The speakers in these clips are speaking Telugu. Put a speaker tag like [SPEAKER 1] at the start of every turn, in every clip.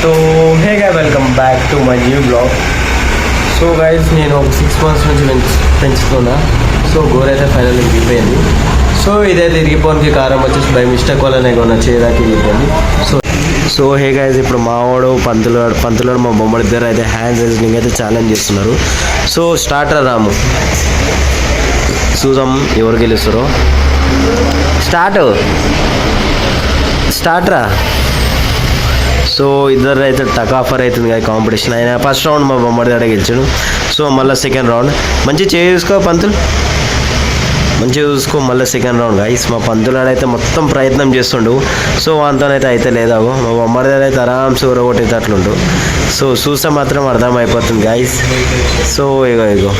[SPEAKER 1] సో హే గా welcome back to my new blog. So guys నేను ఒక 6 months నుంచి పెంచుతున్నా. సో గోర్ అయితే ఫైనల్ ఇరిగిపోయింది. సో ఇదైతే ఇరిగిపోనికి కారణం వచ్చేసి బై మిస్టేక్ వల్లనే కొన్న చేయడానికి ఇరిగిపోయింది. సో హే గైస్ ఇప్పుడు మావాడు పంతులు మా బొమ్మడి ఇద్దరు అయితే హ్యాండ్ రైజింగ్ అయితే ఛాలెంజ్ చేస్తున్నారు. సో స్టార్టర్ రాము చూద్దాం ఎవరు గెలుస్తారో. స్టార్ట్ రా. సో ఇద్దరు అయితే టక్ ఆఫర్ అవుతుంది కదా కాంపిటీషన్. అయినా ఫస్ట్ రౌండ్ మా బొమ్మడి దగ్గర గెలిచాడు. సో మళ్ళీ సెకండ్ రౌండ్ మంచి చూసుకో పంతులు, మంచిగా చూసుకో. మళ్ళీ సెకండ్ రౌండ్ గైస్ మా పంతులాడు అయితే మొత్తం ప్రయత్నం చేస్తుండు. సో వాంతోనైతే అయితే లేదాగో మా బొమ్మడి దగ్గర అయితే ఆరామ్స్ ఊరగొట్టేటట్లుండు. సో చూస్తే మాత్రం అర్థమైపోతుంది గైస్. సో ఇగో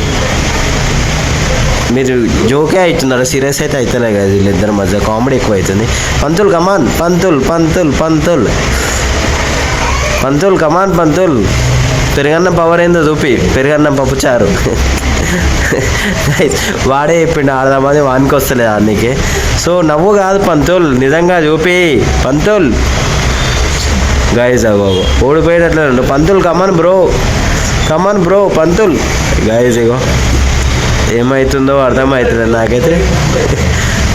[SPEAKER 1] మీరు జోకే అవుతున్నారు, సీరియస్ అయితే అవుతలే కదా వీళ్ళిద్దరి మధ్య కామెడీ ఎక్కువ అవుతుంది. పంతులు కమాన్ పంతులు కమాన్ పంతులు పెరుగన్నం పవర్ ఏందో చూపి. పెరుగన్నం పప్పుచారు వాడే చెప్పిండు ఆడదామని వానికి వస్తలేదు అన్నికి. సో నవ్వు కాదు పంతులు, నిజంగా చూపి పంతులు. గైజ్ ఓడిపోయేటట్లు పంతులు కమాన్ బ్రో పంతులు. గైజ్ ఇగో ఏమవుతుందో అర్థమవుతుంది నాకైతే.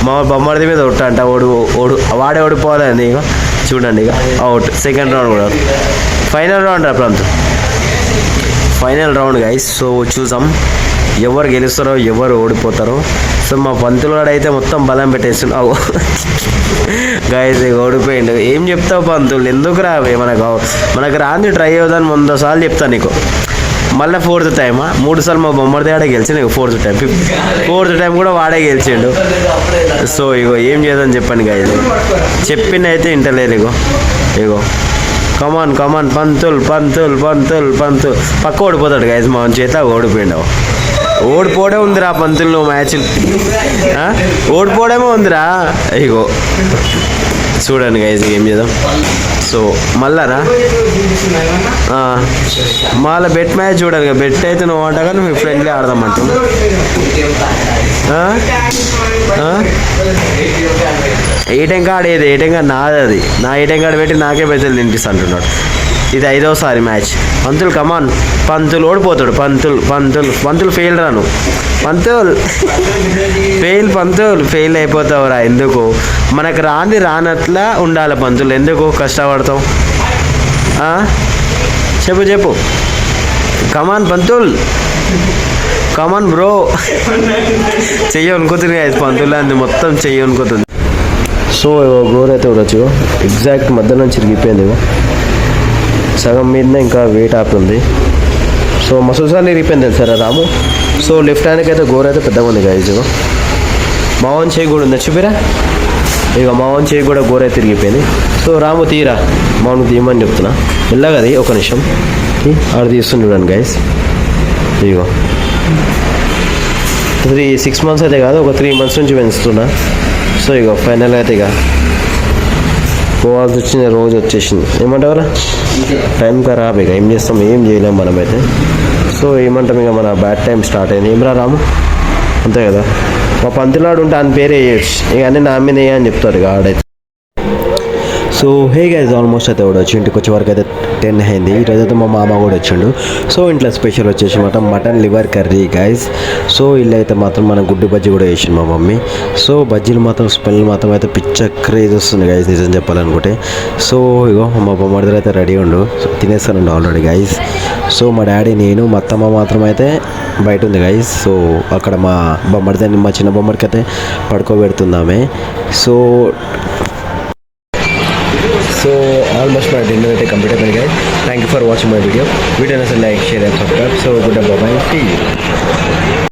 [SPEAKER 1] మా బొమ్మడి మీద ఒట్టంట వాడే ఓడిపోవాలని. ఇక చూడండి ఇక అవుట్. సెకండ్ రౌండ్ కూడా ఫైనల్ రౌండ్ రా ప్రాంతం, ఫైనల్ రౌండ్ గైస్. సో చూసాం ఎవరు గెలుస్తారో ఎవరు ఓడిపోతారో. సో మా పంతులు అయితే మొత్తం బలం పెట్టేస్తున్నావు గైస్. ఇక ఓడిపోయిండు. ఏం చెప్తావు పంతులు, ఎందుకు రావే మనకు రాంది ట్రై అవుదాన్ని 100 సార్లు చెప్తాను నీకు. మళ్ళీ 4th టైమా 3 సార్లు మా బొమ్మడి ఆడే గెలిచిండు. ఇక 4th టైం కూడా వాడే గెలిచిండు. సో ఇగో ఏం చేద్దాం చెప్పండి గైస్, చెప్పింది అయితే ఇంటలేరు. ఇగో కమాన్ పంతులు పక్క ఓడిపోతాడు గైస్. మా చేత ఓడిపోయిండు. ఓడిపోవడే ఉందిరా పంతులు మ్యాచ్, ఓడిపోవడమే ఉందిరా. ఇగో చూడండి గైజ్ ఏం చేద్దాం. సో మళ్ళారా మళ్ళీ బెట్ మ్యాచ్ చూడాలి. బెట్ అయితే నువ్వు అంట కానీ మీ ఫ్రెండ్లీ ఆడదామంటు. ఏటీఎం కార్డ్ ఏది? ఏటీఎం కార్డ్ నాది. అది నా ఏటీఎం కార్డ్ పెట్టి నాకే పైసలు తినిపిస్తా అంటున్నాడు. ఇది 5వసారి మ్యాచ్. పంతులు కమాన్ పంతులు ఓడిపోతాడు. పంతులు ఫెయిల్ రాను పంతులు ఫెయిల్ అయిపోతావురా. ఎందుకు మనకు రానట్లా ఉండాలి పంతులు, ఎందుకు కష్టపడతావు? చెప్పు కమాన్ పంతుల్ కమాన్ బ్రో. చెయ్యి అనుకుతుంది పంతులు అంది మొత్తం చెయ్యి అనుకుతుంది. సో గోర్ అయితే చూడొచ్చు ఎగ్జాక్ట్ మధ్య నుంచి చిరిగిపోయింది. సగం మీదనే ఇంకా వెయిట్ ఆపుతుంది. సో మసూసాలు ఇరిగిపోయింది సరే రాము. సో లెఫ్ట్ హ్యాండ్కి అయితే గోర్ అయితే పెద్దగా ఉంది గైజ్. మావన్ చేయి కూడా ఉంది చూపిరా. ఇక మావన్ చేయి కూడా గోర్ అయితే తిరిగిపోయింది. సో రాము తీరా, మామూలు తీయమని చెప్తున్నా మెల్లగా. అది ఒక నిమిషం ఆడ తీస్తుంది చూడండి గైజ్. ఇగో 6 months అయితే కాదు, ఒక 3 months నుంచి పెంచుతున్నా. సో ఇక ఫైనల్ అయితే ఇక పోవాల్సి వచ్చింది, రోజు వచ్చేసింది. ఏమంటావరా టైం ఖరాబ్. ఇక ఏం చేస్తాం, ఏం చేయలేం మనమైతే. సో ఏమంటాం ఇక మన బ్యాడ్ టైం స్టార్ట్ అయింది. ఏమరా రాము అంతే కదా. మా పంతులాడు ఉంటే ఆయన పేరు వేయచ్చు, ఇక అన్నీ నా మీద వేయ అని చెప్తారు ఇక ఆడైతే. సో హే గైజ్ ఆల్మోస్ట్ అయితే కూడా వచ్చి ఇంటికి వచ్చే వరకు అయితే 10 అయింది. ఈరోజు అయితే మా మామ కూడా వచ్చిండు. సో ఇంట్లో స్పెషల్ వచ్చేసి mutton liver curry guys. So ఇల్లు అయితే మాత్రం మన గుడ్డు బజ్జీ కూడా వేసింది మా మమ్మీ. సో బజ్జీలు మాత్రం స్మెల్ మాత్రం అయితే పిచ్చ క్రేజ్ వస్తుంది గైజ్ నిజం చెప్పాలనుకుంటే. సో ఇగో మా బొమ్మడి అయితే రెడీ ఉండు. సో తినేస్తానండి ఆల్రెడీ గైజ్. సో మా డాడీ నేను మా అత్తమ్మ మాత్రం అయితే బయట ఉంది గైజ్. సో అక్కడ మా బొమ్మడితే మా చిన్న బొమ్మడికి అయితే పడుకోబెడుతుందామే. సో ఆల్మోస్ట్ my dinner అయితే కంప్లీట్ అయిపోయింది guys. Thank you for watching my video. Video నచ్చితే like, share and subscribe. So good by.